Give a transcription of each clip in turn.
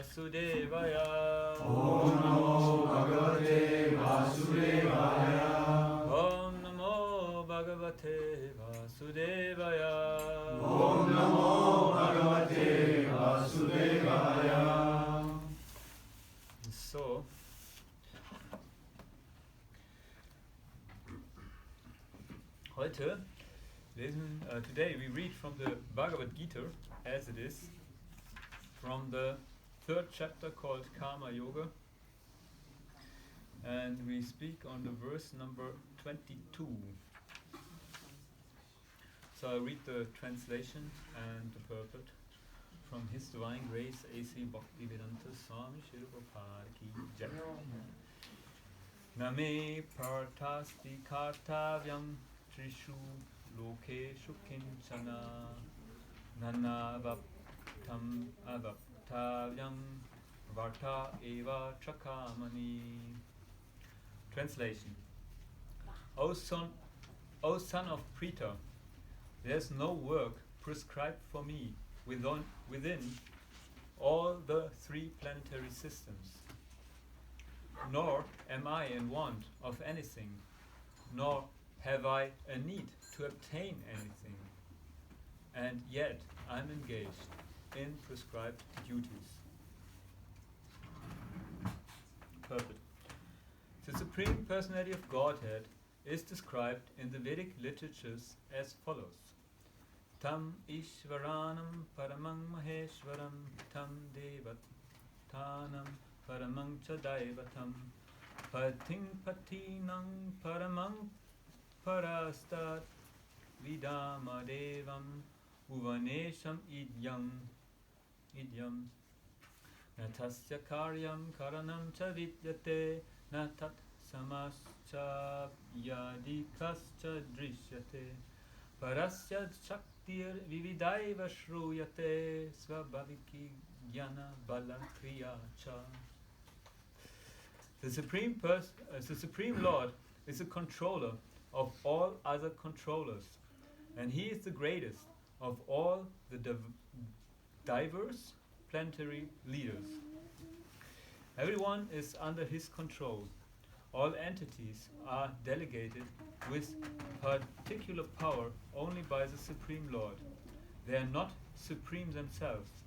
Vasudevaya. Om Namo Bhagavate Vasudevaya. Om Namo Bhagavate Vasudevaya. Om Namo Bhagavate Vasudevaya. So, today we read from the Bhagavad Gita as it is, from the 3rd chapter called Karma Yoga, and we speak on the verse number 22. So I'll read the translation and the purport from His Divine Grace A.C. Bhaktivendanta Swami Prabhupada ki Jai. Name partasti kartavyam trishu lokeshu kinchana nanavaptam avaptavyam varta eva chakamani. Translation. O son of Prita, there is no work prescribed for me within all the 3 planetary systems, nor am I in want of anything, nor have I a need to obtain anything, and yet I am engaged in prescribed duties. Purport. The Supreme Personality of Godhead is described in the Vedic literatures as follows. Tam Ishvaranam Paramang Maheshwaram Tam Devatanam Paramang Chadaivatam Pating Patinang Paramang Parastat Vidamadevam Uvanesham Idyam Natasya Karyam Karanam Chavidyate Natat Samascha Yadikascha Drishyate Parasya Shaktir Vividaiva Shruyate Svabhaviki Jnana Bala Kriya Cha. The Supreme Lord is the controller of all other controllers, and He is the greatest of all the diverse planetary leaders. Everyone is under His control. All entities are delegated with particular power only by the Supreme Lord. They are not supreme themselves.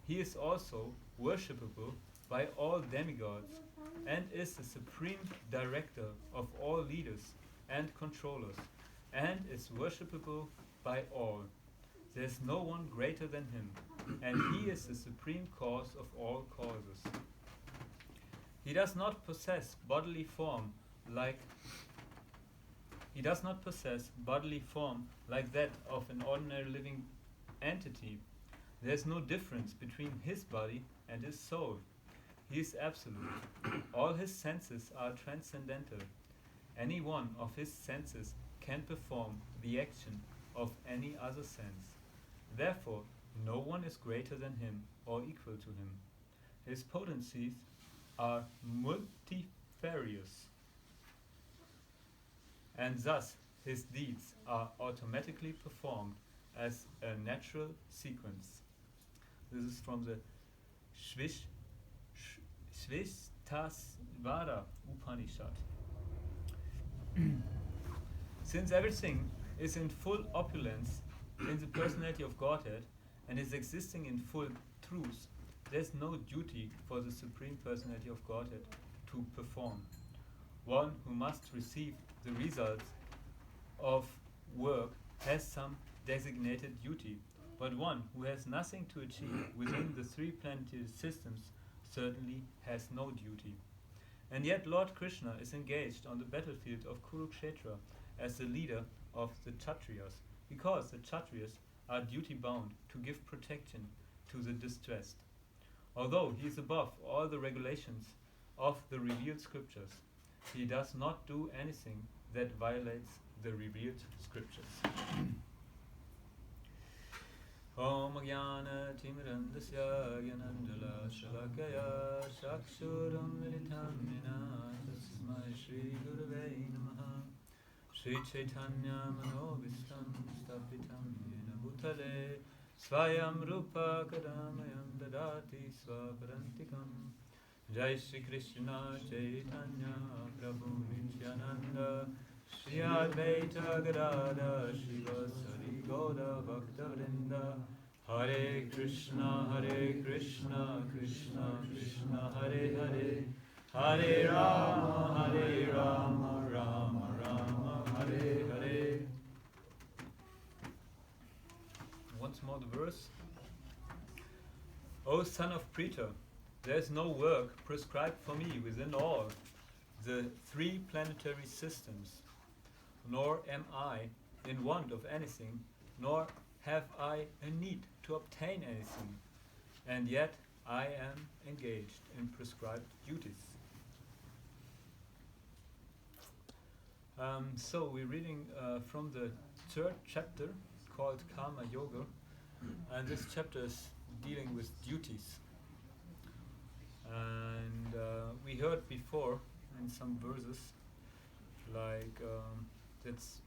He is also worshipable by all demigods and is the supreme director of all leaders and controllers, and is worshipable by all. There is no one greater than Him, and He is the supreme cause of all causes. He does not possess bodily form like that of an ordinary living entity. There is no difference between His body and His soul. He is absolute. All His senses are transcendental. Any one of His senses can perform the action of any other sense. Therefore, no one is greater than Him or equal to Him. His potencies are multifarious, and thus His deeds are automatically performed as a natural sequence. This is from the Shveshtasvara Upanishad. Since everything is in full opulence in the personality of Godhead and is existing in full truth, there is no duty for the Supreme Personality of Godhead to perform. One who must receive the results of work has some designated duty, but one who has nothing to achieve within the 3 planetary systems certainly has no duty. And yet Lord Krishna is engaged on the battlefield of Kurukshetra as the leader of the Kshatriyas, because the Kshatriyas are duty-bound to give protection to the distressed. Although he is above all the regulations of the revealed scriptures, he does not do anything that violates the revealed scriptures. Om Jnana Timirandasya Gyananjala Shalakaya Shakshuram Militam Mina Tasmai Shri Gurave Namaha Shri Chaitanya Manovistam Stapitam Yena Bhutale Svayam Rupa Kadamayam Dadati Swaparantikam. Jai Shri Krishna Chaitanya Prabhu Nityananda Shri Advaita Gadada Shri Vasari Gaudiya Vaishnavism. Hare Krishna Krishna Krishna Hare Hare Hare Rama Rama Rama Hare Hare. Once more the verse. O son of Pritha, there is no work prescribed for me within all the three planetary systems, nor am I in want of anything, nor have I a need to obtain anything, and yet I am engaged in prescribed duties. So we're reading from the third chapter called Karma Yoga, and this chapter is dealing with duties. And we heard before in some verses like that's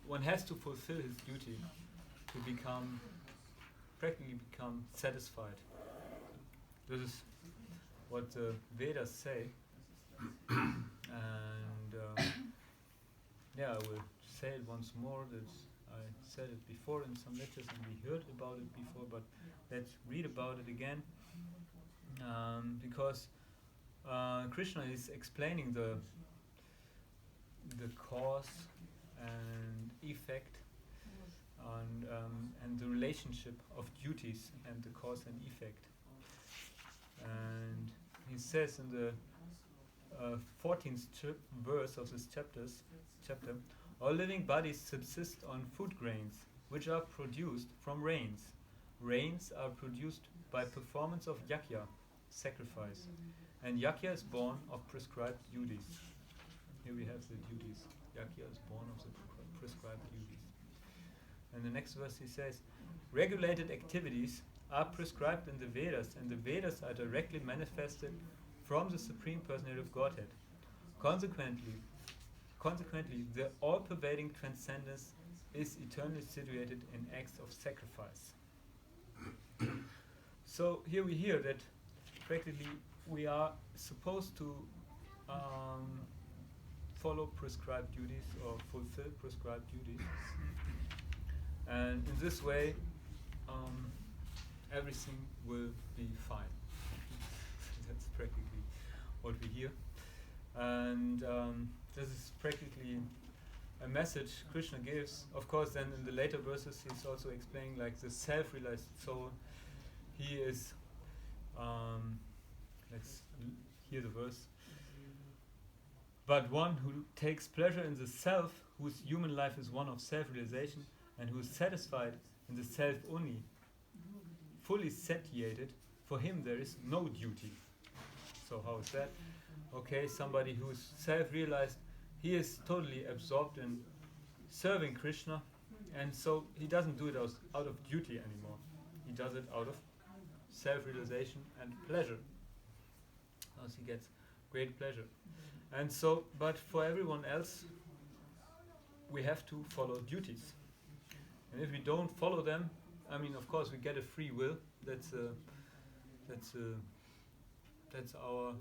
one has to fulfill his duty to practically become satisfied. This is what the Vedas say, and I will say it once more. That I said it before in some lectures, and we heard about it before, but let's read about it again, because Krishna is explaining the cause and effect and the relationship of duties and the cause and effect. And he says in the 14th verse of this chapter, all living bodies subsist on food grains, which are produced from rains. Rains are produced by performance of yakya, sacrifice, and yakya is born of prescribed duties. Here we have the duties. Yakya is born of the prescribed duties. And the next verse he says, regulated activities are prescribed in the Vedas, and the Vedas are directly manifested from the Supreme Personality of Godhead. Consequently, the all-pervading transcendence is eternally situated in acts of sacrifice. So here we hear that practically we are supposed to follow prescribed duties or fulfill prescribed duties, and in this way everything will be fine. That's practically what we hear, and this is practically a message Krishna gives. Of course, then in the later verses he's also explaining like the self-realized soul. He is, let's hear the verse. But one who takes pleasure in the self, whose human life is one of self-realization, and who is satisfied in the self only, fully satiated, for him there is no duty. So how is that? Okay, somebody who is self-realized, he is totally absorbed in serving Krishna, and so he doesn't do it out of duty anymore. He does it out of self-realization and pleasure, because he gets great pleasure. And so, but for everyone else, we have to follow duties. And if we don't follow them, I mean, of course, we get a free will. That's our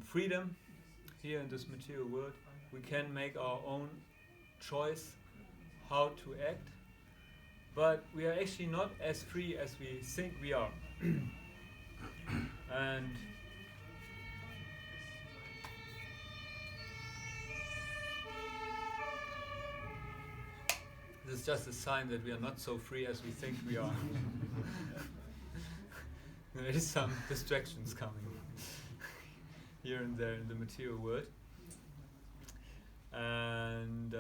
freedom here in this material world. We can make our own choice how to act, but we are actually not as free as we think we are. And this is just a sign that we are not so free as we think we are. There is some distractions coming here and there in the material world, and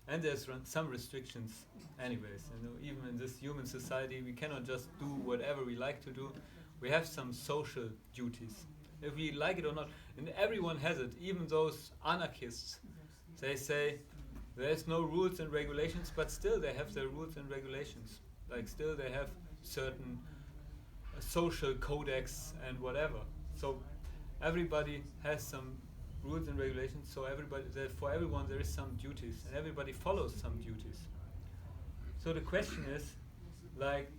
there's some restrictions anyways. You know, even in this human society, we cannot just do whatever we like to do. We have some social duties, if we like it or not, and everyone has it. Even those anarchists, they say there's no rules and regulations, but still they have their rules and regulations. Like still they have certain social codex and whatever. So everybody has some rules and regulations. So for everyone there is some duties, and everybody follows some duties. So the question is, like,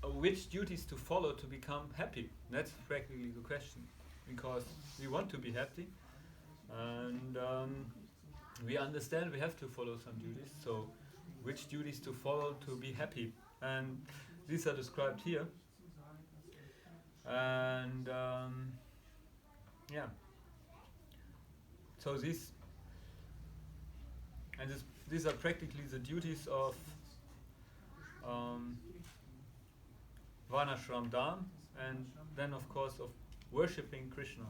which duties to follow to become happy? That's practically the question, because we want to be happy, and we understand we have to follow some duties. So, which duties to follow to be happy? And these are described here. And yeah. So these are practically the duties of Varnashram Dham, and then of course of worshipping Krishna.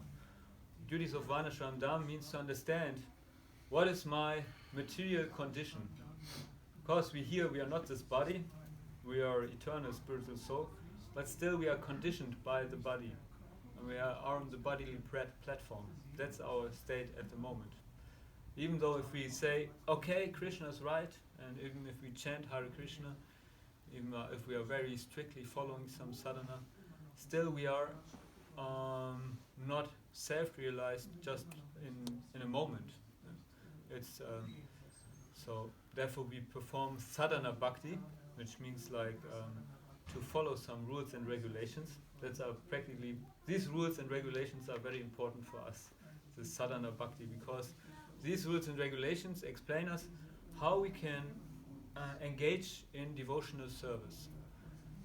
Duties of Varnashram Dham means to understand what is my material condition. Because we are not this body, we are eternal spiritual soul, but still we are conditioned by the body. And we are on the bodily platform. That's our state at the moment. Even though if we say, okay, Krishna is right, and even if we chant Hare Krishna, even if we are very strictly following some sadhana, still we are not self-realized just in a moment. It's so therefore we perform sadhana bhakti, which means like to follow some rules and regulations. That's practically, these rules and regulations are very important for us, the sadhana bhakti, because these rules and regulations explain us how we can engage in devotional service.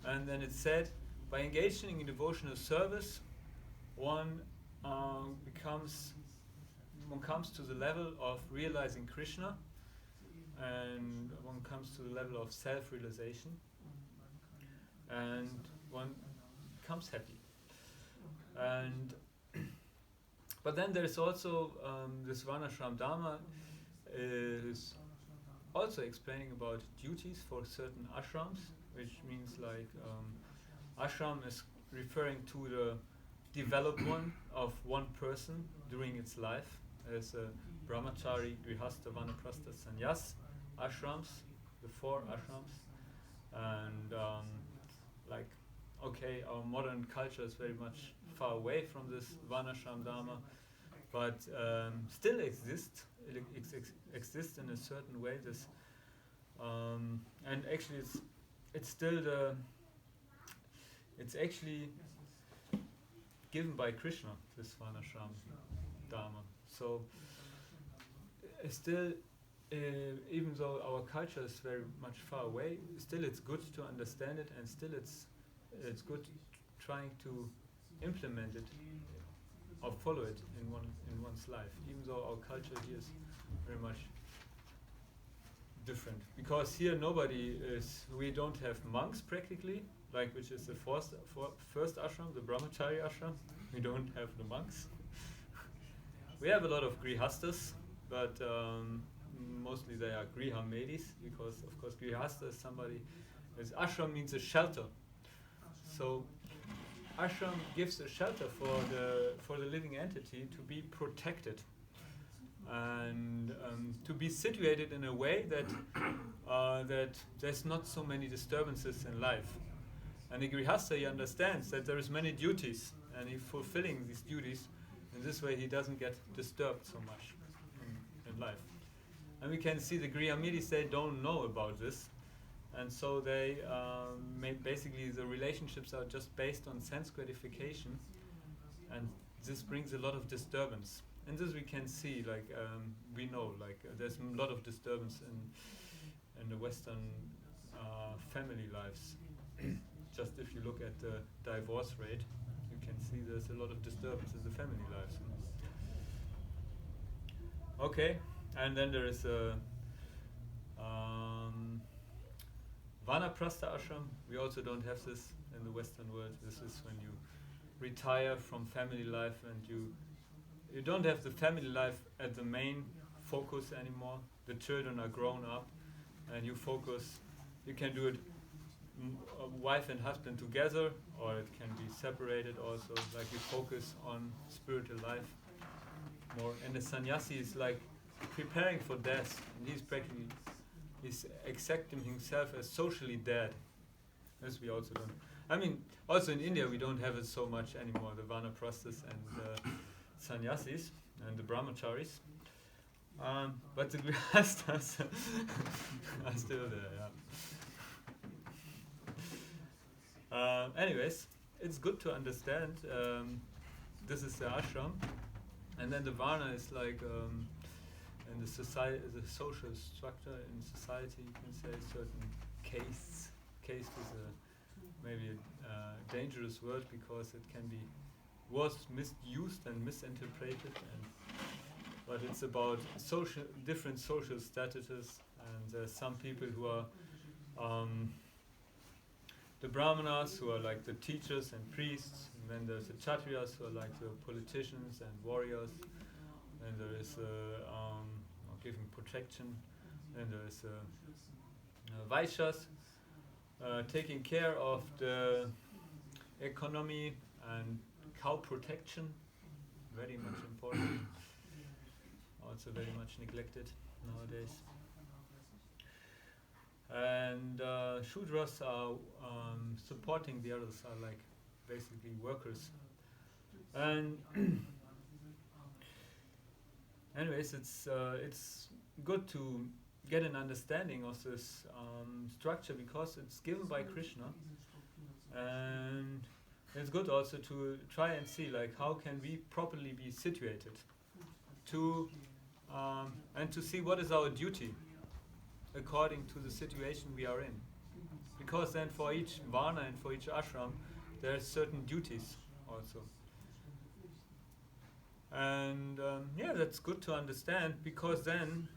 And then it's said, by engaging in devotional service, one comes to the level of realizing Krishna, and one comes to the level of self-realization, and one becomes happy. And but then there's also this Varnashram Dharma is also explaining about duties for certain ashrams, which means like ashram is referring to the developed one of one person during its life, as brahmachari, grihastha, vanaprastha, sannyas ashrams, the 4 ashrams. And like, okay, our modern culture is very much far away from this Varnashram Dharma, but still exists. It exists in a certain way. This and actually it's still it's actually given by Krishna, this Varnashram Dharma. So still, even though our culture is very much far away, still it's good to understand it, and still it's good trying to implement it or follow it in one's life, even though our culture here is very much different. Because here we don't have monks practically, like, which is the first ashram, the brahmachari ashram. We don't have the monks. We have a lot of grihastas, but mostly they are griha medis, because of course grihasta is somebody, ashram means a shelter. So ashram gives a shelter for the living entity to be protected and to be situated in a way that there's not so many disturbances in life. And the grihastha, he understands that there is many duties, and he's fulfilling these duties. In this way, he doesn't get disturbed so much in life. And we can see the grihamiris, they don't know about this. And so they basically the relationships are just based on sense gratification, and this brings a lot of disturbance. And this we can see, like we know, like there's a lot of disturbance in the Western family lives. Just if you look at the divorce rate, you can see there's a lot of disturbance in the family lives. Okay, and then there is a Vanaprastha ashram. We also don't have this in the Western world. This is when you retire from family life, and you don't have the family life at the main focus anymore. The children are grown up, and you can do it wife and husband together, or it can be separated also, like you focus on spiritual life more. And the sannyasi is like preparing for death, and he's accepting himself as socially dead. As we also don't. I mean, also in India we don't have it so much anymore, the vanaprasthas and the sannyasis and the brahmacharis. But the grihasthas are still there, yeah. Anyways, it's good to understand this is the ashram, and then the varna is like in the society, the social structure in society, you can say certain castes. Caste is maybe a dangerous word because it was misused and misinterpreted, but it's about different social statuses, and there's some people who are the brahmanas, who are like the teachers and priests, and then there's the kshatriyas, who are like the politicians and warriors, and there is giving protection, and there is vaishyas, taking care of the economy and cow protection, very much important, also very much neglected nowadays. And Shudras are supporting the others, are like basically workers. And anyways, it's good to get an understanding of this structure because it's given by Krishna, and it's good also to try and see like how can we properly be situated to and to see what is our duty according to the situation we are in, because then for each varna and for each ashram there are certain duties also. And yeah, that's good to understand, because then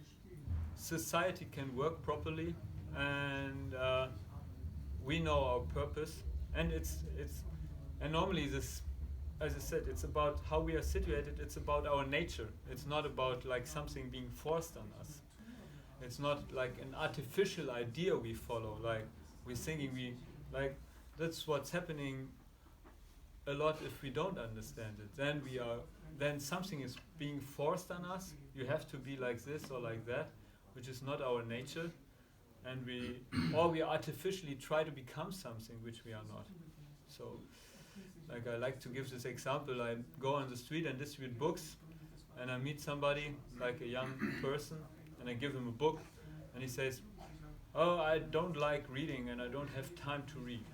society can work properly, and we know our purpose. And and normally this, as I said, it's about how we are situated. It's about our nature. It's not about like something being forced on us. It's not like an artificial idea we follow. Like we're thinking that's what's happening a lot if we don't understand it. Then something is being forced on us. You have to be like this or like that, which is not our nature, and we artificially try to become something which we are not. So, like I like to give this example. I go on the street and distribute books, and I meet somebody, like a young person, and I give him a book, and he says, "Oh, I don't like reading, and I don't have time to read."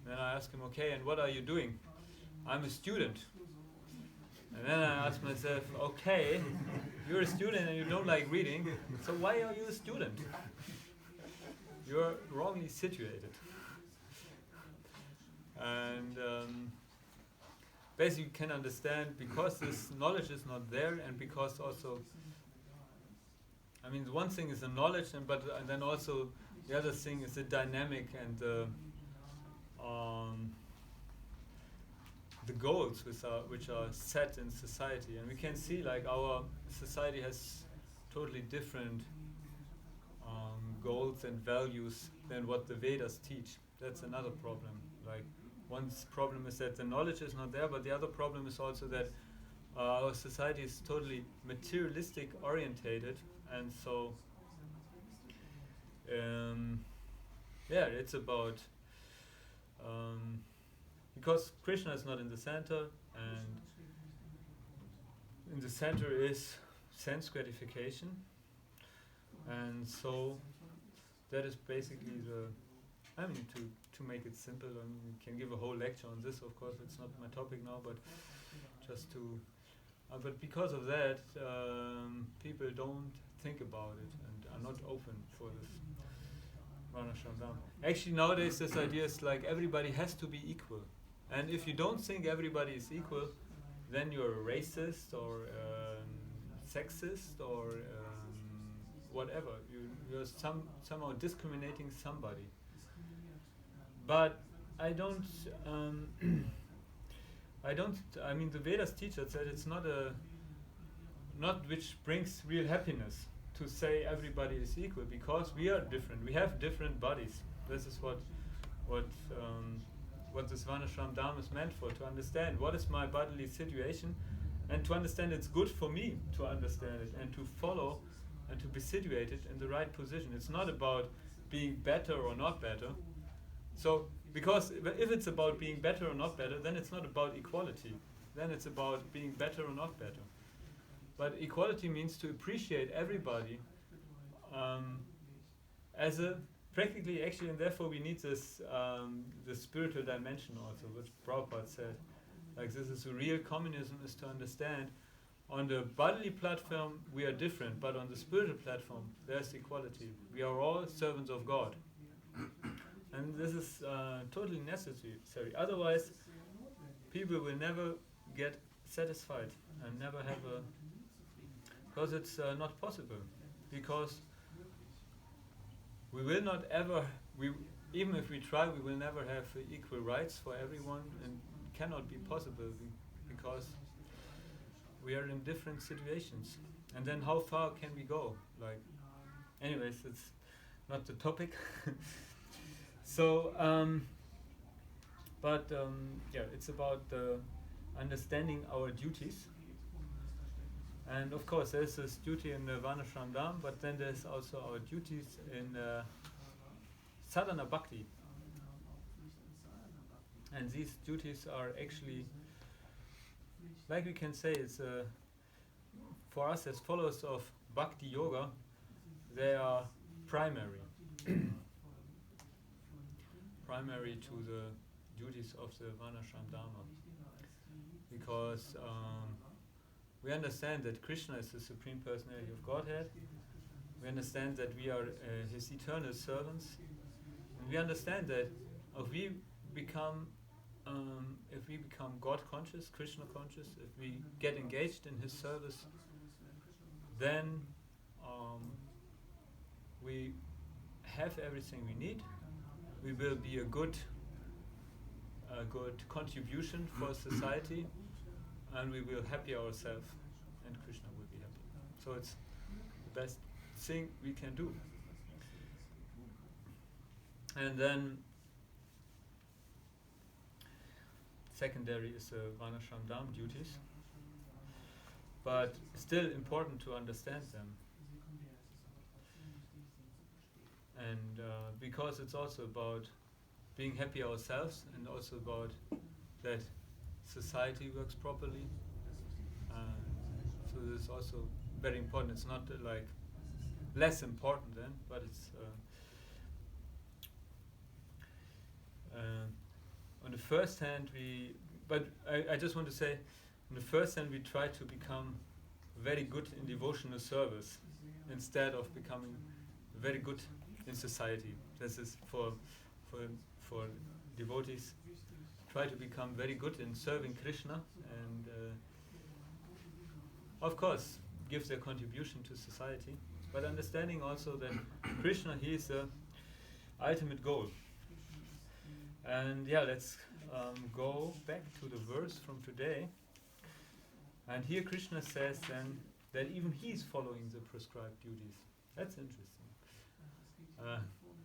Then I ask him, "Okay, and what are you doing?" "I'm a student." And then I ask myself, "Okay, you're a student and you don't like reading, so why are you a student? You're wrongly situated." And basically you can understand, because this knowledge is not there, and because also, I mean, one thing is the knowledge, and then also the other thing is the dynamic and the goals which are set in society. And we can see like our society has totally different goals and values than what the Vedas teach. That's another problem. Like one problem is that the knowledge is not there, but the other problem is also that our society is totally materialistic orientated, and so yeah, it's about because Krishna is not in the center, and in the center is sense gratification, and so that is basically to make it simple. I mean, we can give a whole lecture on this, of course, it's not my topic now, but just to but because of that, people don't think about it and are not open for this Varnashram Dharma. Actually, nowadays this idea is like everybody has to be equal. And if you don't think everybody is equal, then you're a racist or sexist or whatever. You're somehow discriminating somebody. But I mean, the Vedas teach us that it's not which brings real happiness to say everybody is equal, because we are different. We have different bodies. This is what this Varnashram Dharma is meant for, to understand what is my bodily situation, and to understand it's good for me to understand it and to follow and to be situated in the right position. It's not about being better or not better. So, because if it's about being better or not better, then it's not about equality. Then it's about being better or not better. but equality means to appreciate everybody as a practically, actually, and therefore we need this the spiritual dimension also, which Prabhupada said. Like, this is a real communism, is to understand on the bodily platform we are different, but on the spiritual platform there's equality. We are all servants of God. And this is totally necessary. Otherwise, people will never get satisfied and never have a... Because it's not possible. Because we will not ever... even if we try, we will never have equal rights for everyone, and it cannot be possible because we are in different situations. And then how far can we go? Like, anyways, it's not the topic. So, yeah, it's about understanding our duties. And of course, there's this duty in Varnashram, but then there's also our duties in sadhana bhakti. And these duties are actually, like we can say, it's for us as followers of bhakti-yoga, they are primary. Primary to the duties of the Varnashram Dharma. Because we understand that Krishna is the Supreme Personality of Godhead. We understand that we are His eternal servants. And we understand that if we become God conscious, Krishna conscious, if we get engaged in His service, then we have everything we need. We will be a good contribution for society, and we will happy ourselves, and Krishna will be happy. So it's the best thing we can do. And then secondary is the Varnashram Dharma duties, but still important to understand them. And because it's also about being happy ourselves, and also about that society works properly. So this is also very important. It's not like less important then, but it's on the first hand I just want to say, on the first hand we try to become very good in devotional service instead of becoming very good in society. This is for devotees. Try to become very good in serving Krishna, and of course give their contribution to society, but understanding also that Krishna, he is the ultimate goal. And yeah, let's go back to the verse from today. And here Krishna says then that even he is following the prescribed duties. That's interesting.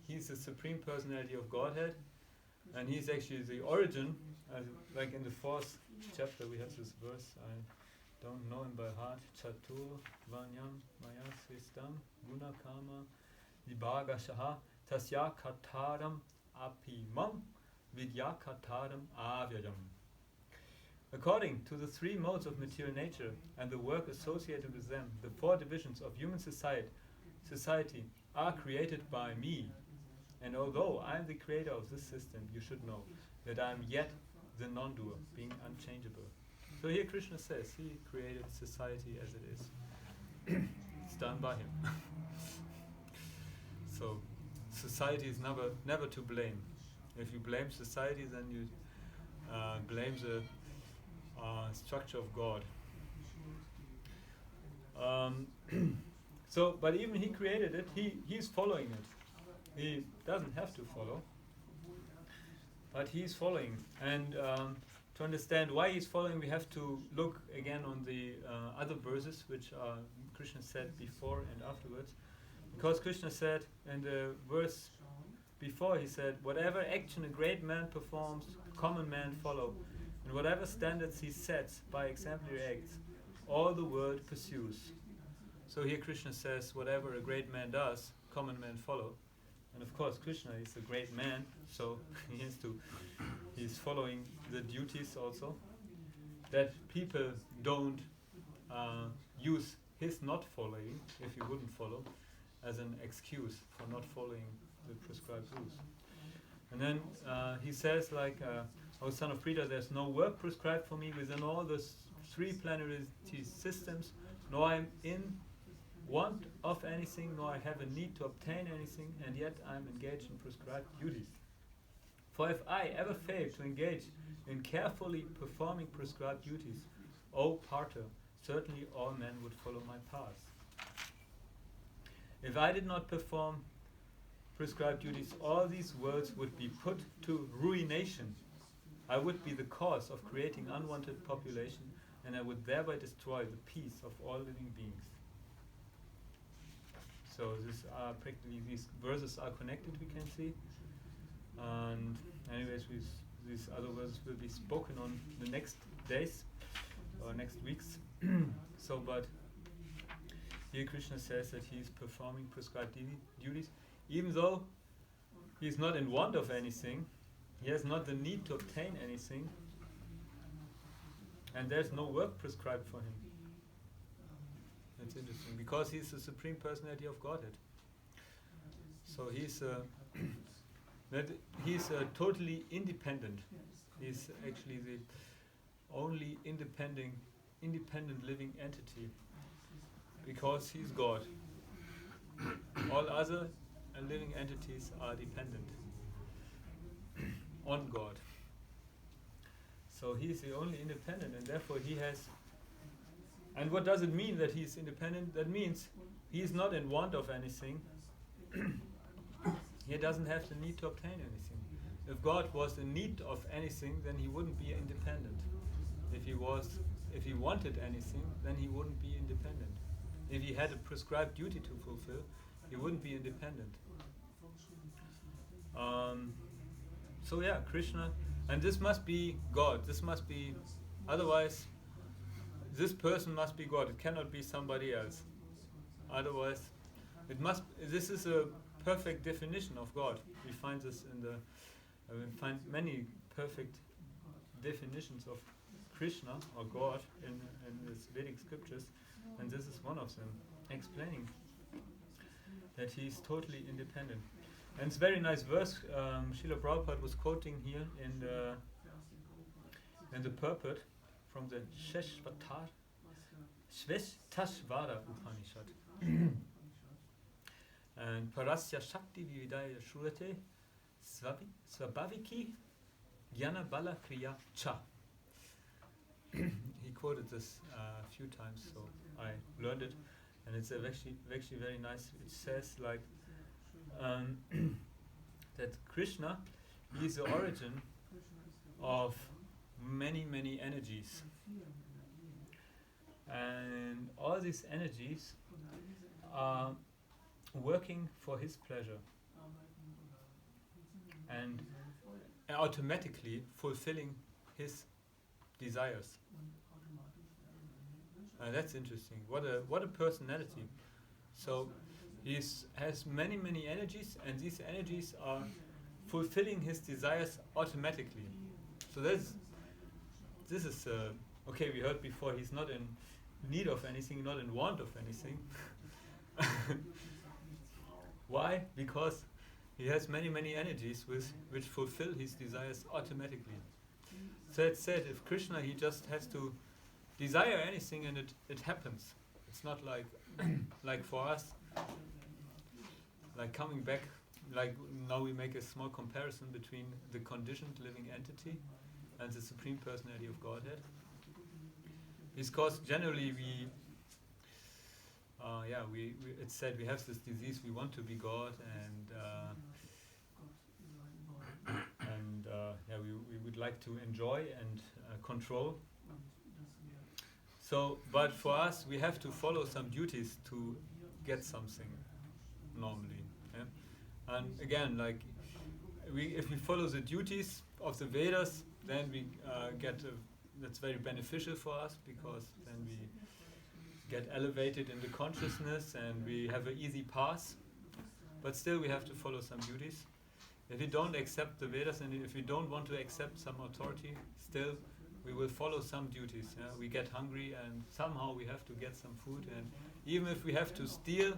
He's the Supreme Personality of Godhead, and he's actually the origin. Like in the 4th chapter we have this verse, I don't know him by heart. Chatur vanyam maya sristam guna kama vibhaga shaha tasya kataram apimam vidya kataram avyayam. According to the 3 modes of material nature and the work associated with them, the 4 divisions of human society are created by me. And although I am the creator of this system, you should know that I am yet the non-doer, being unchangeable. So here Krishna says he created society as it is. It's done by him. So society is never to blame. If you blame society, then you blame the structure of God. So, but even he created it, he's following it. He doesn't have to follow, but he's following. And to understand why he's following, we have to look again on the other verses which Krishna said before and afterwards. Because Krishna said in the verse before, he said, whatever action a great man performs, common men follow. And whatever standards he sets by exemplary acts, all the world pursues. So here Krishna says, whatever a great man does, common men follow. And of course Krishna is a great man, so he's following the duties also. That people don't use his not following, if he wouldn't follow, as an excuse for not following the prescribed rules. And then he says, like, O son of Prita, there's no work prescribed for me within all the three planetary systems, nor I'm in want of anything, nor I have a need to obtain anything, and yet I'm engaged in prescribed duties. For if I ever fail to engage in carefully performing prescribed duties, O Partha, certainly all men would follow my path. If I did not perform prescribed duties, all these worlds would be put to ruination. I would be the cause of creating unwanted population, and I would thereby destroy the peace of all living beings. So this are practically, these verses are connected, we can see. And anyways, these other verses will be spoken on the next days or next weeks. So, but here Krishna says that he is performing prescribed duties, even though he is not in want of anything, he has not the need to obtain anything, and there's no work prescribed for him. That's interesting, because he's the Supreme Personality of Godhead. So he's totally independent. He's actually the only independent living entity, because he's God. All other living entities are dependent on God. So he's the only independent, and therefore he has. And what does it mean that he's independent? That means he is not in want of anything. He doesn't have the need to obtain anything. If God was in need of anything, then he wouldn't be independent. If he wanted anything, then he wouldn't be independent. If he had a prescribed duty to fulfill, he wouldn't be independent. So yeah, Krishna, and this must be God. This must be, otherwise, this person must be God. It cannot be somebody else. Otherwise, it must. This is a perfect definition of God. We find this in the. We find many perfect definitions of Krishna or God in the Vedic scriptures, and this is one of them, explaining that he is totally independent. And it's a very nice verse. Srila Prabhupada was quoting here in the purport from the Shvestashvara Upanishad. And Parasya Shakti Vividaya Shurate Svabhaviki Jnana Bala Kriya Cha. He quoted this a few times, so I learned it, and it's actually very nice. It says like that Krishna is the origin of many energies, and all these energies are working for his pleasure and automatically fulfilling his desires. That's interesting. What a personality. So he has many energies, and these energies are fulfilling his desires automatically. So this is okay. We heard before he's not in need of anything, not in want of anything. Why? Because he has many energies which fulfill his desires automatically. So it said, if Krishna, he just has to desire anything and it happens. It's not like like for us, like coming back, like now we make a small comparison between the conditioned living entity and the Supreme Personality of Godhead. It's because generally we it's said we have this disease, we want to be God, we would like to enjoy and control. So, but for us, we have to follow some duties to get something normally. Yeah? And again, like if we follow the duties of the Vedas, then we that's very beneficial for us, because then we get elevated in the consciousness and we have an easy path. But still, we have to follow some duties. If we don't accept the Vedas and if we don't want to accept some authority, still we will follow some duties. Yeah? We get hungry and somehow we have to get some food, and even if we have to steal,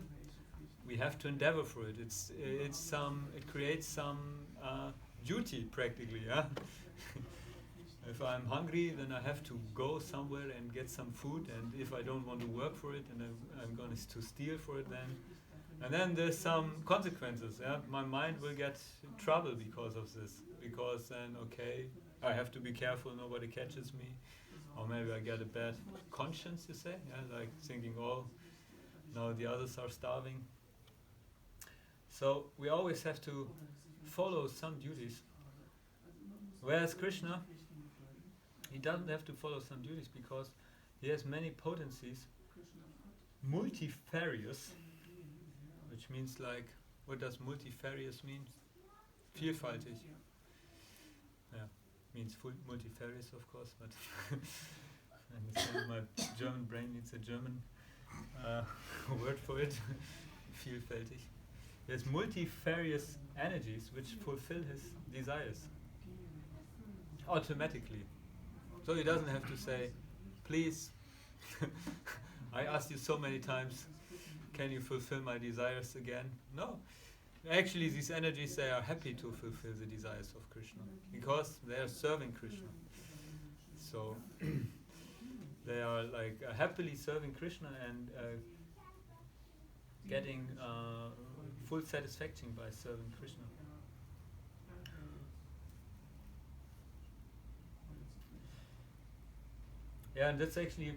we have to endeavor for it. It creates some duty practically. Yeah. If I'm hungry, then I have to go somewhere and get some food, and if I don't want to work for it, and I'm going to steal for it, and then there's some consequences. Yeah, my mind will get in trouble because of this. Because then, okay, I have to be careful nobody catches me, or maybe I get a bad conscience. You say, yeah, like thinking, oh, now the others are starving. So we always have to follow some duties. Whereas Krishna, he doesn't have to follow some duties because he has many potencies, multifarious, which means like, what does multifarious mean? Vielfältig. Yeah, means multifarious, of course, but and my German brain needs a German word for it. Vielfältig. He has multifarious energies which fulfill his desires automatically. So he doesn't have to say, please, I asked you so many times, can you fulfill my desires again? No. Actually, these energies, they are happy to fulfill the desires of Krishna because they are serving Krishna. So they are like happily serving Krishna and getting full satisfaction by serving Krishna. Yeah, and that's actually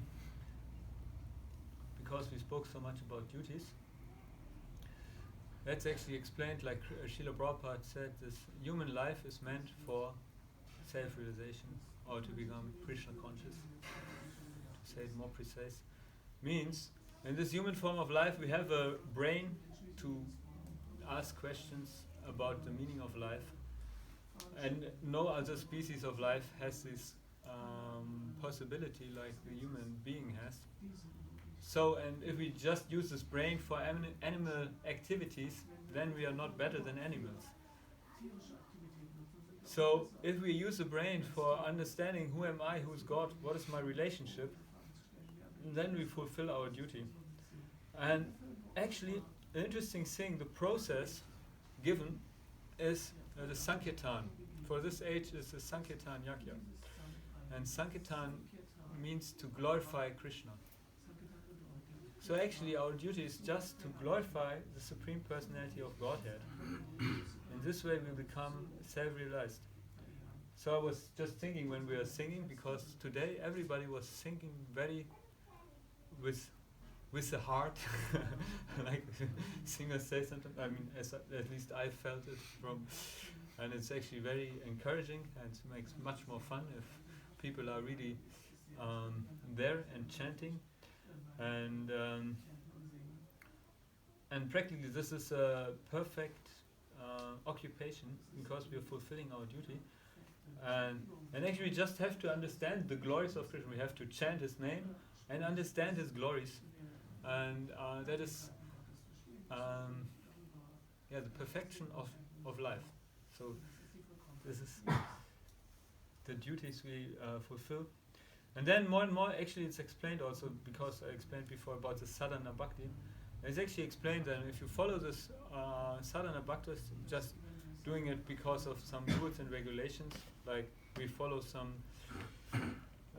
because we spoke so much about duties. That's actually explained, like Srila Prabhupada said, this human life is meant for self-realization or to become Krishna-conscious. To say it more precise, means in this human form of life we have a brain to ask questions about the meaning of life, and no other species of life has this possibility like the human being has. So, and if we just use this brain for animal activities, then we are not better than animals. So, if we use the brain for understanding who am I, who's God, what is my relationship, then we fulfill our duty. And actually, an interesting thing, the process given is the Sankirtan. For this age is the Sankirtan Yajna. And Sankirtan means to glorify Krishna. So actually our duty is just to glorify the Supreme Personality of Godhead. In this way we become self-realized. So I was just thinking when we were singing, because today everybody was singing very with the heart, like singers say sometimes. I mean, at least I felt it from, and it's actually very encouraging and makes much more fun if people are really there and chanting. And practically this is a perfect occupation because we are fulfilling our duty. And actually we just have to understand the glories of Krishna. We have to chant his name and understand his glories. And that is the perfection of life. So this is the duties we fulfill. And then more and more, actually it's explained also, because I explained before about the sadhana bhakti. It's actually explained that if you follow this sadhana bhakti, just doing it because of some rules and regulations, like we follow some,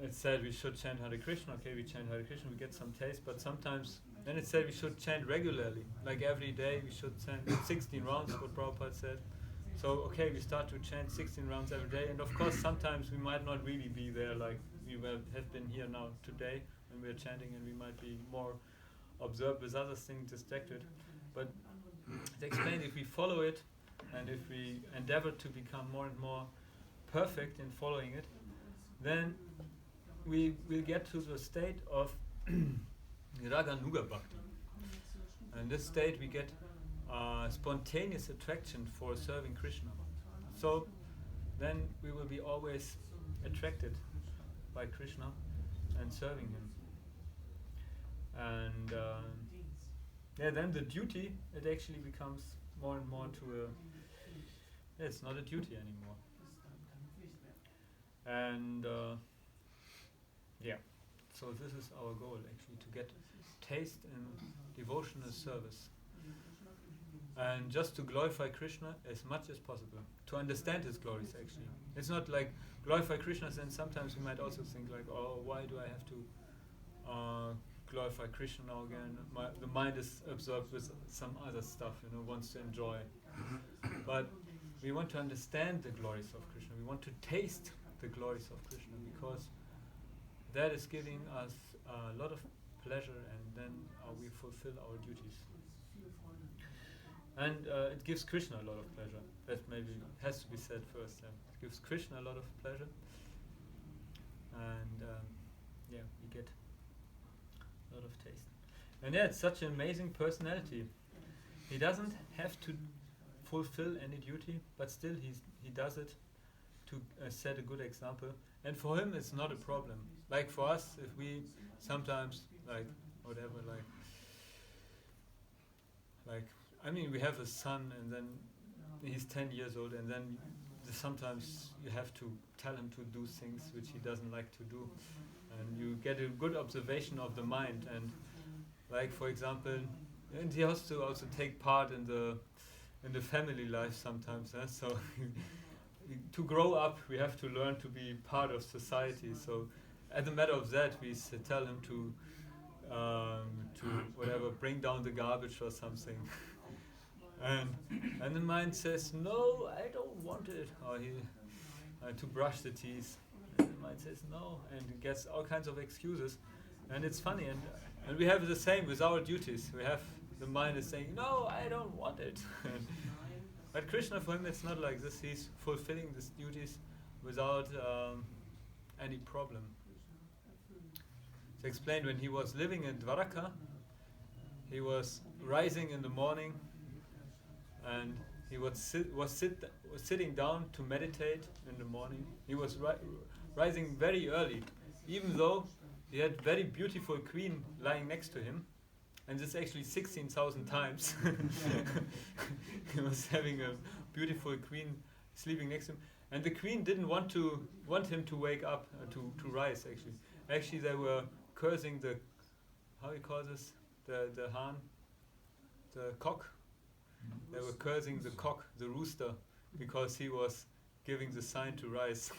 it said we should chant Hare Krishna, okay, we chant Hare Krishna, we get some taste, but sometimes, then it said we should chant regularly, like every day we should chant 16 rounds, what Prabhupada said. So, okay, we start to chant 16 rounds every day, and of course sometimes we might not really be there, like we have been here now today, and we're chanting, and we might be more absorbed with other things, distracted. But it's explained, if we follow it, and if we endeavor to become more and more perfect in following it, then we will get to the state of Raganuga Bhakti. And in this state we get spontaneous attraction for serving Krishna. So then we will be always attracted by Krishna and serving him. And then the duty, it actually becomes more and more to it's not a duty anymore. And yeah, so this is our goal actually, to get taste in devotional service. And just to glorify Krishna as much as possible, to understand his glories actually. It's not like glorify Krishna, and sometimes we might also think like, oh, why do I have to glorify Krishna now again? The mind is absorbed with some other stuff, wants to enjoy. But we want to understand the glories of Krishna. We want to taste the glories of Krishna, because that is giving us a lot of pleasure, and then we fulfill our duties. And it gives Krishna a lot of pleasure. That maybe has to be said first. It gives Krishna a lot of pleasure, and we get a lot of taste. And it's such an amazing personality. He doesn't have to fulfill any duty, but still he does it to set a good example. And for him, it's not a problem. Like for us, if we sometimes we have a son, and then he's 10 years old, and then sometimes you have to tell him to do things which he doesn't like to do, and you get a good observation of the mind. And like for example, and he has to also take part in the family life sometimes. So to grow up, we have to learn to be part of society. So as a matter of that, we tell him to bring down the garbage or something. And the mind says, no, I don't want it. Or to brush the teeth. And the mind says, no, and it gets all kinds of excuses. And it's funny. And we have the same with our duties. We have the mind is saying, no, I don't want it. But Krishna, for him, it's not like this. He's fulfilling these duties without any problem. It's explained when he was living in Dwaraka, he was rising in the morning, and he was sitting down to meditate in the morning. He was rising very early, even though he had very beautiful queen lying next to him, and this actually 16,000 times. He was having a beautiful queen sleeping next to him, and the queen didn't want him to wake up, to rise actually. Actually, they were cursing the, how you call this, the Hahn, the cock. They were cursing the cock, the rooster, because he was giving the sign to rise.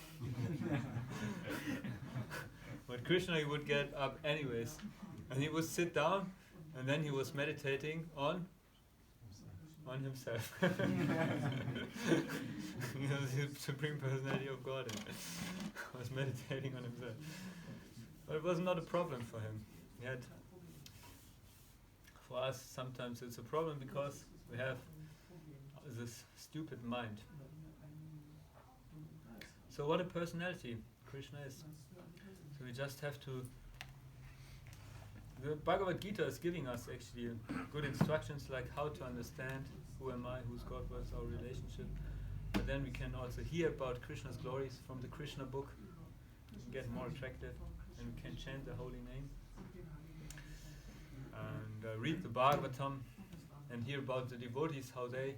But Krishna, he would get up anyways, and he would sit down, and then he was meditating on himself. The Supreme Personality of God was meditating on himself. But it was not a problem for him. For us, sometimes it's a problem because we have this stupid mind. So what a personality Krishna is. So we just have to... The Bhagavad Gita is giving us actually good instructions, like how to understand who am I, who's God, what's our relationship. But then we can also hear about Krishna's glories from the Krishna book, and get more attractive, and we can chant the holy name. And read the Bhagavatam and hear about the devotees, how they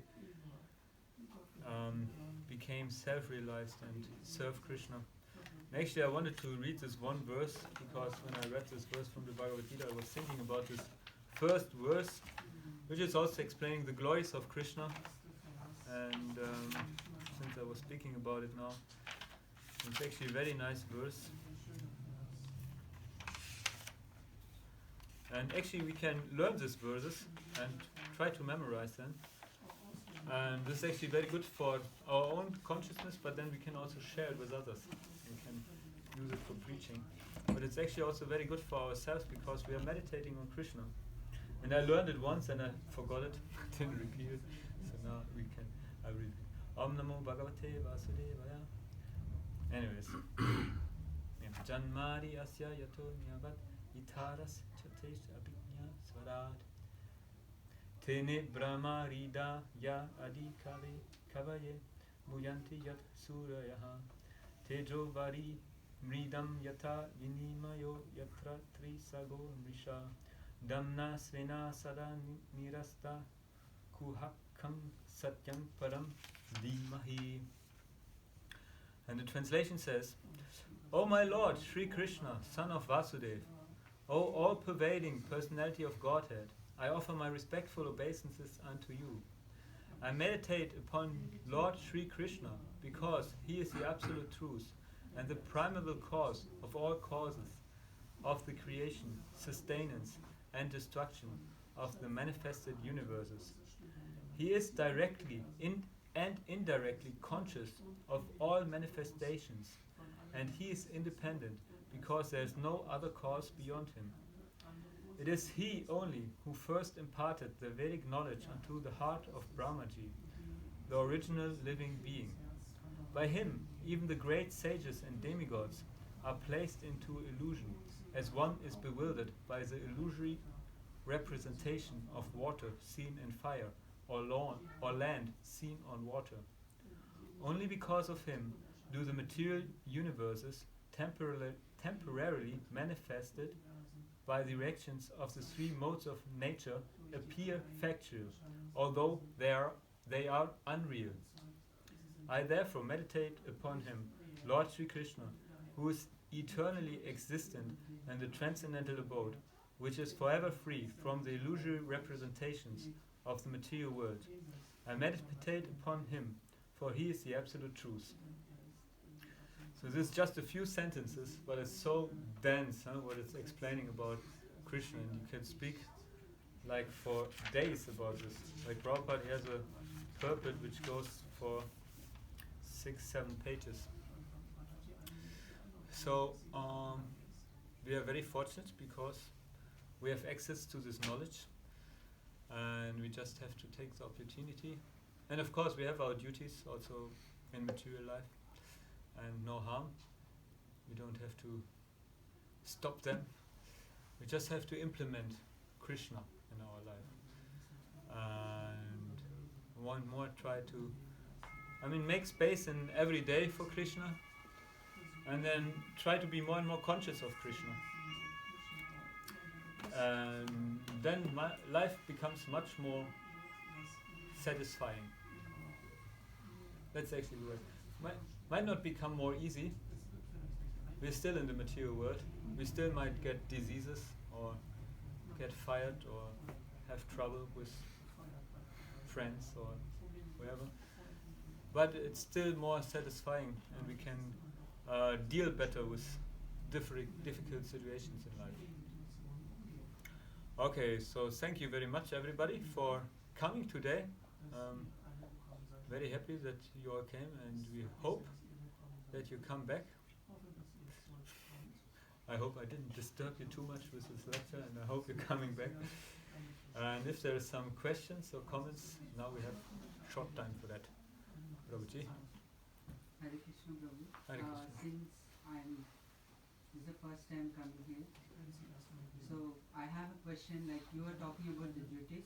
became self-realized and serve Krishna. And actually, I wanted to read this one verse, because when I read this verse from the Bhagavad Gita, I was thinking about this first verse, which is also explaining the glories of Krishna. And since I was speaking about it now, it's actually a very nice verse. And actually we can learn these verses and try to memorize them. And this is actually very good for our own consciousness, but then we can also share it with others. We can use it for preaching. But it's actually also very good for ourselves, because we are meditating on Krishna. And I learned it once and I forgot it, didn't repeat it. So now I read it. Om Namo Bhagavate Vasudevaya. Anyways. Janmari asya yato nyavat itaras chatesh abhinya swarat. Tene brahma rida ya adi kavaye muyanti yat surayaha. Tejo vari mridam yata vinimayo yatra trisago mrisha. Damna svena sada nirasta kuhakam satyam param dhimahi. And the translation says, O my Lord, Shri Krishna, son of Vasudeva, O all-pervading personality of Godhead, I offer my respectful obeisances unto you. I meditate upon Lord Shri Krishna because he is the absolute truth and the primeval cause of all causes of the creation, sustenance and destruction of the manifested universes. He is directly and indirectly conscious of all manifestations, and he is independent because there is no other cause beyond him. It is he only who first imparted the Vedic knowledge unto the heart of Brahmaji, the original living being. By him, even the great sages and demigods are placed into illusion, as one is bewildered by the illusory representation of water seen in fire, or land seen on water. Only because of him do the material universes temporarily manifested by the reactions of the three modes of nature appear factual, although they are unreal. I therefore meditate upon him, Lord Sri Krishna, who is eternally existent in the transcendental abode, which is forever free from the illusory representations of the material world. I meditate upon him, for he is the absolute truth. So this is just a few sentences, but it's so dense, what it's explaining about Krishna, and you can speak like for days about this. Like Prabhupada has a purport which goes for 6-7 pages. So we are very fortunate because we have access to this knowledge, and we just have to take the opportunity. And of course we have our duties also in material life, and no harm. We don't have to stop them. We just have to implement Krishna in our life. And one more try to, make space in every day for Krishna, and then try to be more and more conscious of Krishna. And then my life becomes much more satisfying. That's actually the word. Might not become more easy. We're still in the material world. We still might get diseases or get fired or have trouble with friends or whatever. But it's still more satisfying, and we can deal better with difficult situations in life. Okay, so thank you very much everybody for coming today. Very happy that you all came, and we hope that you come back. I hope I didn't disturb you too much with this lecture, and I hope you're coming back. And if there are some questions or comments, now we have short time for that. Prabhuji. Hare Krishna, Prabhu. Hare Krishna. Since this is the first time coming here, so I have a question. Like you were talking about the duties.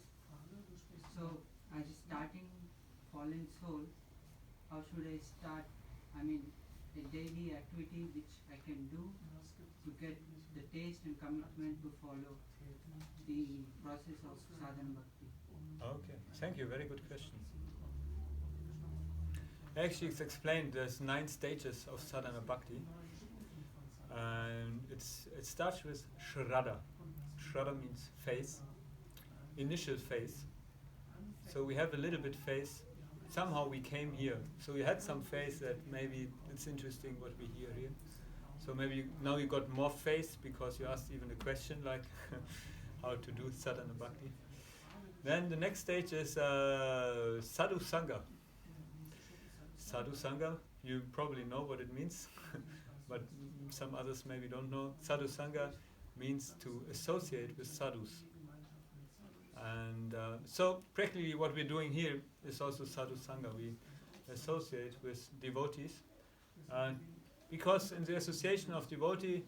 So as a starting fallen soul, how should I start? A daily activity which I can do to get the taste and commitment to follow the process of sadhana bhakti. Okay, thank you. Very good question. Actually, it's explained there's 9 stages of sadhana bhakti, and it starts with shraddha. Shraddha means faith, initial faith. So we have a little bit faith. Somehow we came here, so we had some faith that maybe it's interesting what we hear here. So maybe now you got more faith because you asked even a question like how to do sadhana bhakti. Then the next stage is sadhu sangha. Sadhu sangha, you probably know what it means, but some others maybe don't know. Sadhu sangha means to associate with sadhus. And so practically what we're doing here is also sadhu sangha. We associate with devotees, because in the association of devotee,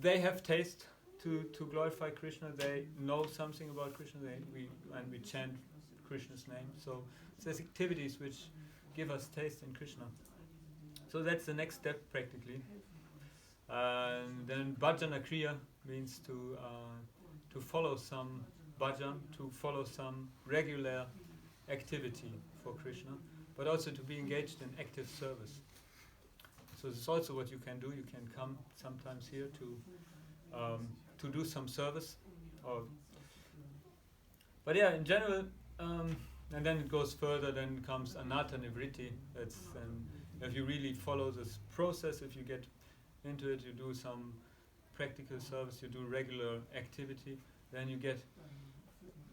they have taste to glorify Krishna. They know something about Krishna. And we chant Krishna's name. So there's activities which give us taste in Krishna. So that's the next step practically. And then bhajana kriya means to follow some bhajan, to follow some regular activity for Krishna, but also to be engaged in active service. So this is also what you can do. You can come sometimes here to do some service. But yeah, in general, and then it goes further. Then comes anatta nivritti. That's if you really follow this process. If you get into it, you do some practical service, you do regular activity, then you get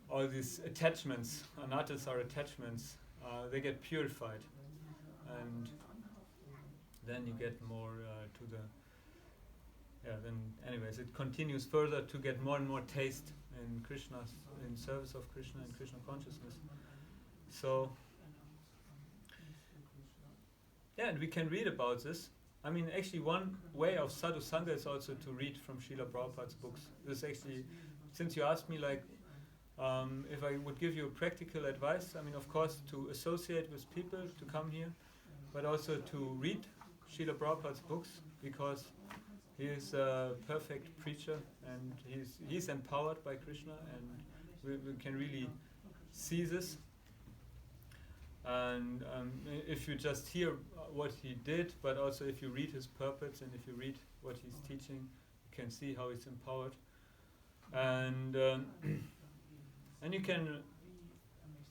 all these attachments. Anattas are attachments. They get purified, and then you get more to the. Yeah. Then, anyways, it continues further to get more and more taste in Krishna's, in service of Krishna and Krishna consciousness. So. Yeah, and we can read about this. I mean, actually, one way of sadhu sangha is also to read from Srila Prabhupada's books. This is actually, since you asked me, like, if I would give you practical advice, I mean, of course, to associate with people, to come here, but also to read Srila Prabhupada's books, because he is a perfect preacher, and he's empowered by Krishna, and we can really see this. And if you just hear what he did, but also if you read his purports and if you read what he's teaching, you can see how he's empowered. And and you can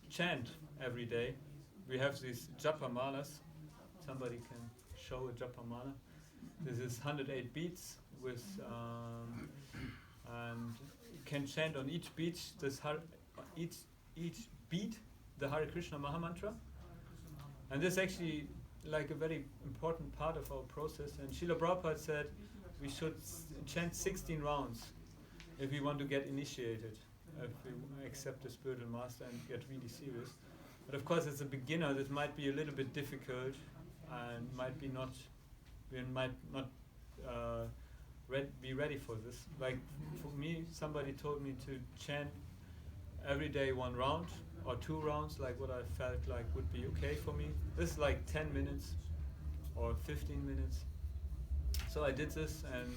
chant every day. We have these japa malas. Somebody can show a japa mala. This is 108 beats with and you can chant on each beat each beat the Hare Krishna Maha-Mantra, and this is actually like a very important part of our process. And Srila Prabhupada said we should chant 16 rounds if we want to get initiated, if we accept the spiritual master and get really serious. But of course, as a beginner, this might be a little bit difficult and we might not be ready for this. Like for me, somebody told me to chant every day 1 round or 2 rounds, like what I felt like would be okay for me. This is like 10 minutes or 15 minutes. So I did this, and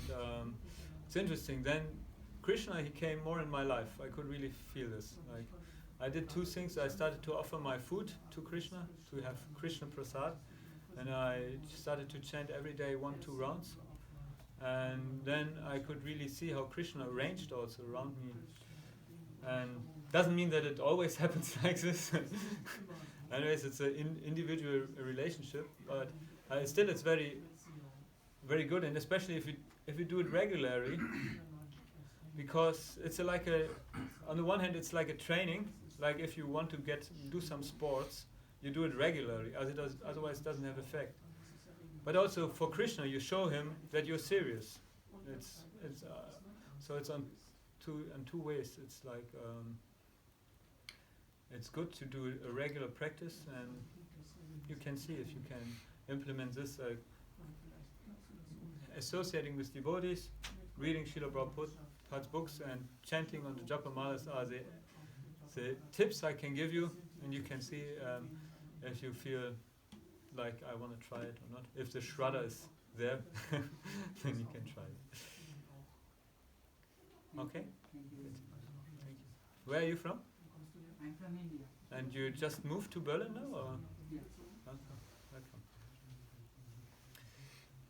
it's interesting. Then Krishna, he came more in my life. I could really feel this. Like I did 2 things. I started to offer my food to Krishna, to have Krishna Prasad, and I started to chant every day 1-2 rounds. And then I could really see how Krishna arranged also around me. And doesn't mean that it always happens like this. Anyways, it's an individual relationship, but still it's very, very good, and especially if you do it regularly, because it's on the one hand it's like a training. Like if you want to do some sports, you do it regularly, otherwise it doesn't have effect. But also for Krishna, you show him that you're serious. So it's on two ways. It's like it's good to do a regular practice, and you can see if you can implement this, associating with devotees, reading Srila Prabhupada's books, and chanting on the japa malas are the tips I can give you, and you can see if you feel like I want to try it or not. If the Shraddha is there, then you can try it. Okay? Thank you. Thank you. Where are you from? I'm from India. And you just moved to Berlin now, or? Yes. Okay,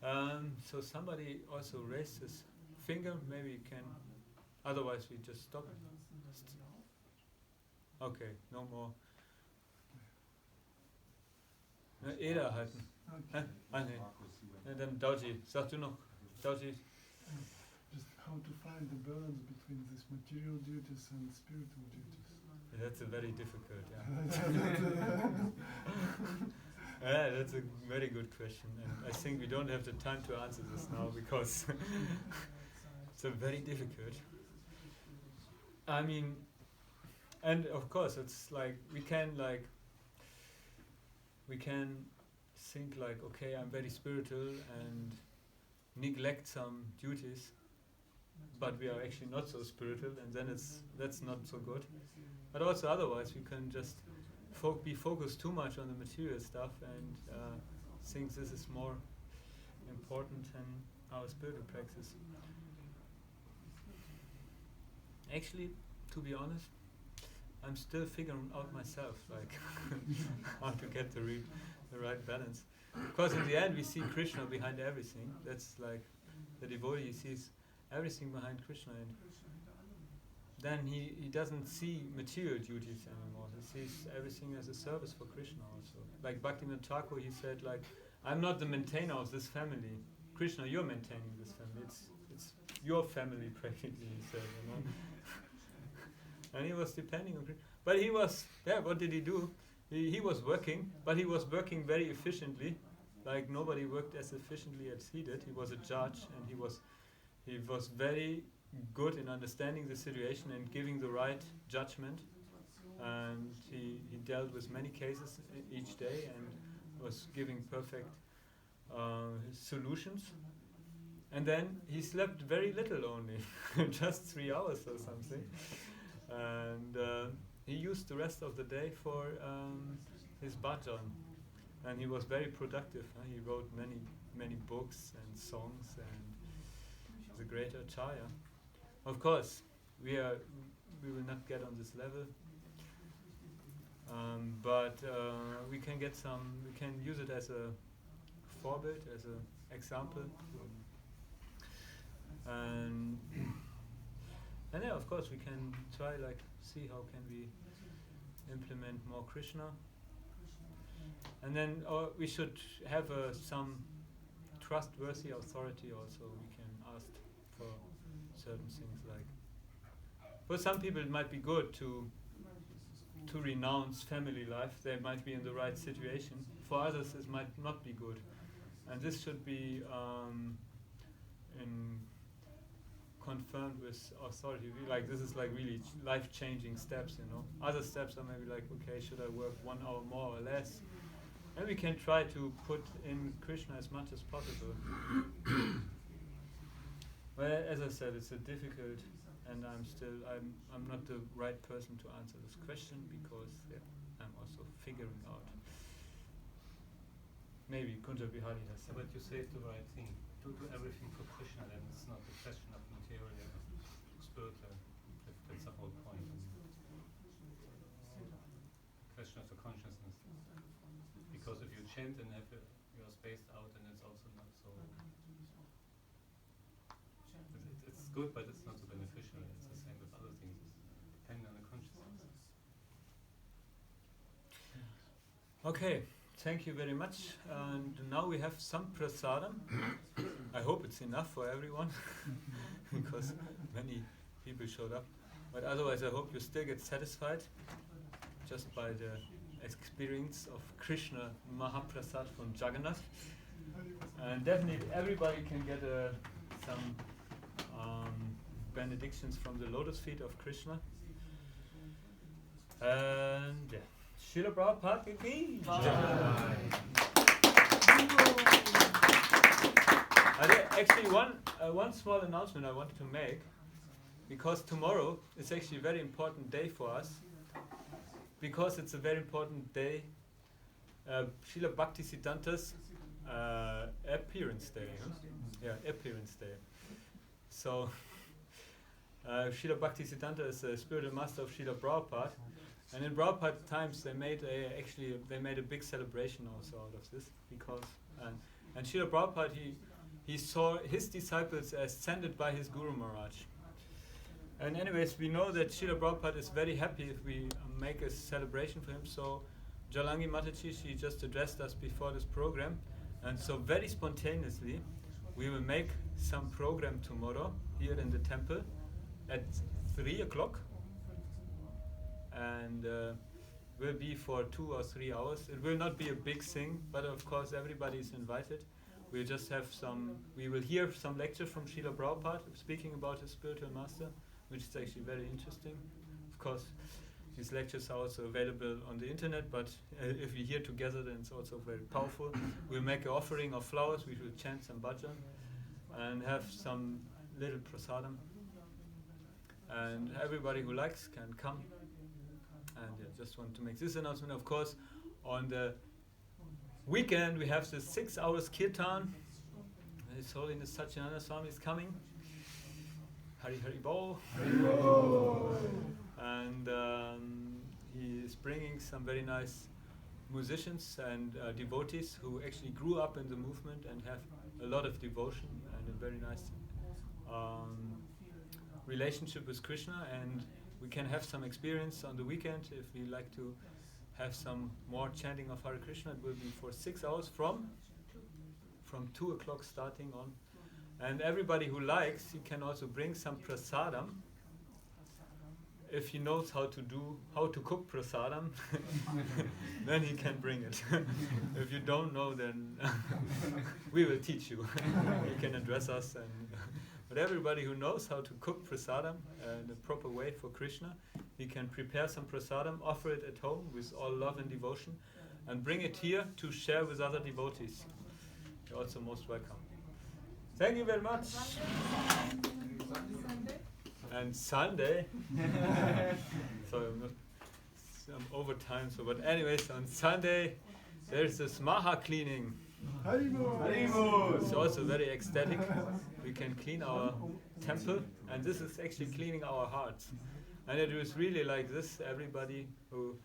welcome. So somebody also raised his finger. Maybe you can. Otherwise, we just stop. Okay, no more. Eder halten. Nee. Dann Dauji. Sag du noch. Dauji. Just how to find the balance between these material duties and spiritual duties. That's a very difficult, yeah. That's a very good question, and I think we don't have the time to answer this now because it's a very difficult. I mean, and of course it's like we can think like, okay, I'm very spiritual and neglect some duties, but we are actually not so spiritual, and then that's not so good. But also otherwise, we can just be focused too much on the material stuff and think this is more important than our spiritual practice. Actually, to be honest, I'm still figuring out myself, like how to get the right balance. Because in the end we see Krishna behind everything. That's like the devotee sees everything behind Krishna, and then he doesn't see material duties anymore. He sees everything as a service for Krishna also. Like Bhaktivendanta Thakur, he said, like, I'm not the maintainer of this family. Krishna, you're maintaining this family. It's your family practically, he said, you know. And he was depending on Krishna. But he was, what did he do? He was working, but he was working very efficiently. Like nobody worked as efficiently as he did. He was a judge, and he was very good in understanding the situation and giving the right judgment. And he dealt with many cases each day and was giving perfect solutions. And then he slept very little only, just 3 hours or something. And he used the rest of the day for his bhajan. And he was very productive. He wrote many books and songs, and he's a great acharya. Of course, we will not get on this level, but we can use it as a forbild, as an example, and yeah, of course, we can try see how can we implement more Krishna, and then we should have some trustworthy authority also. We can ask for certain things, like for some people it might be good to renounce family life. They might be in the right situation. For others it might not be good, and this should be confirmed with authority. Like this is like really life-changing steps, you know. Other steps are maybe like, okay, should I work 1 hour more or less? And we can try to put in Krishna as much as possible. Well, as I said, it's a difficult, and I'm not the right person to answer this question, because I'm also figuring out. Maybe Kunja Bihari has But you say the right thing. Do everything for Krishna, then it's not a question of material, spiritual. That's the whole point. Question of the consciousness. Because if you chant and you're spaced out, then it's also not so. It's good, but it's not so beneficial. It's the same with other things. It's depending on the consciousness. Okay, thank you very much. And now we have some prasadam. I hope it's enough for everyone, because many people showed up. But otherwise, I hope you still get satisfied just by the experience of Krishna Mahaprasad from Jagannath. And definitely everybody can get some benedictions from the lotus feet of Krishna. And Srila Prabhupada ki Jai. Actually, one small announcement I wanted to make, because tomorrow is actually a very important day for us, because it's a very important day, Srila Bhaktisiddhanta's appearance day. Huh? Yeah, appearance day. So, Srila Bhaktisiddhanta is the spiritual master of Srila Prabhupada, and in Prabhupada times they made a big celebration also out of this, because and Srila Prabhupada he saw his disciples as sent by his Guru Maharaj. And anyways, we know that Srila Prabhupada is very happy if we make a celebration for him. So Jalangi Mataji, she just addressed us before this program. And so very spontaneously, we will make some program tomorrow here in the temple at 3 o'clock. And will be for 2 or 3 hours. It will not be a big thing, but of course everybody is invited. We'll just have we will hear some lecture from Srila Prabhupada speaking about his spiritual master, which is actually very interesting. Of course, these lectures are also available on the internet, but if we hear together, then it's also very powerful. We'll make an offering of flowers, we will chant some bhajan, and have some little prasadam. And everybody who likes can come. And just want to make this announcement. Of course, on the weekend we have the 6 hours kirtan. His Holiness Satyananda Swami is coming. Hari Hari Bol. And he is bringing some very nice musicians and devotees who actually grew up in the movement and have a lot of devotion and a very nice relationship with Krishna, and we can have some experience on the weekend if we like to have some more chanting of Hare Krishna. It will be for 6 hours from 2 o'clock starting on. And everybody who likes, he can also bring some prasadam. If he knows how to cook prasadam, then he can bring it. If you don't know, then we will teach you. You can address us. But everybody who knows how to cook prasadam in a proper way for Krishna, he can prepare some prasadam, offer it at home with all love and devotion, and bring it here to share with other devotees. You're also most welcome. Thank you very much. And Sunday, so I'm over time. So, but anyways, on Sunday there's this Maha cleaning. It's also very ecstatic. We can clean our temple, and this is actually cleaning our hearts. And it was really like this. Everybody who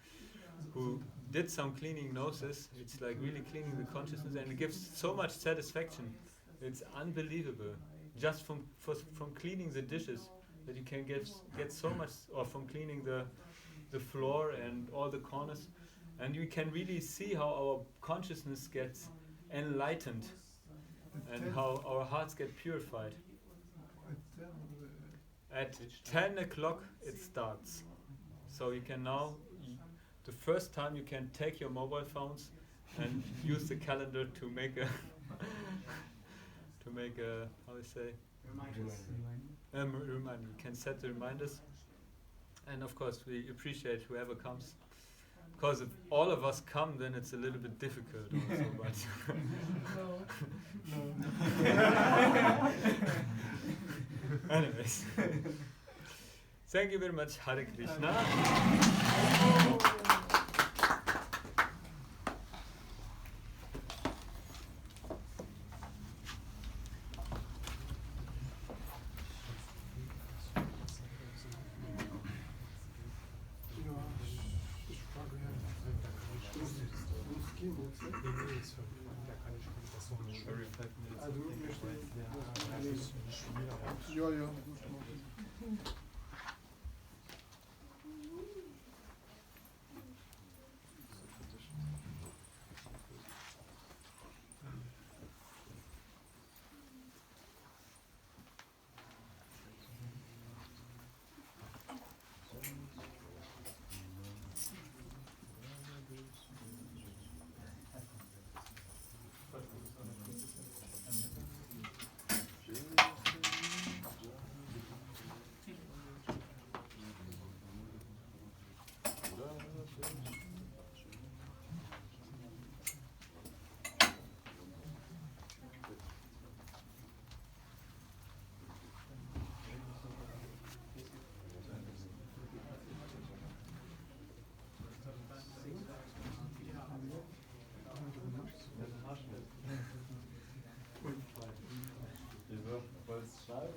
did some cleaning knows this. It's like really cleaning the consciousness, and it gives so much satisfaction. It's unbelievable. Just from cleaning the dishes, that you can get so much, or from cleaning the floor and all the corners, and you can really see how our consciousness gets enlightened and how our hearts get purified. At 10 o'clock it starts. So you can now, the first time you can take your mobile phones and use the calendar to make a how do you say? Reminder. You can set the reminders. And of course we appreciate whoever comes. Because if all of us come, then it's a little bit difficult also, but anyways. Thank you very much. Hare Krishna.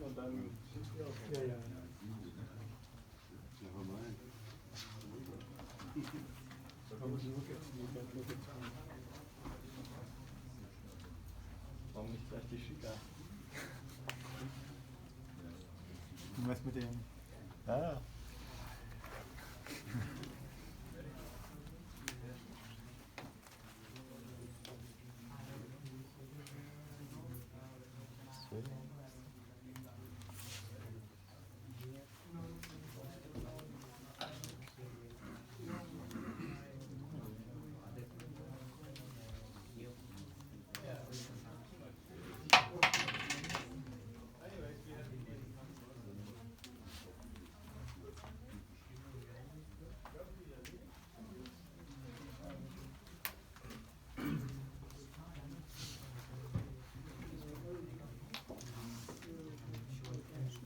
Und dann warum nicht gleich die Shika? Was mit dem? Ah.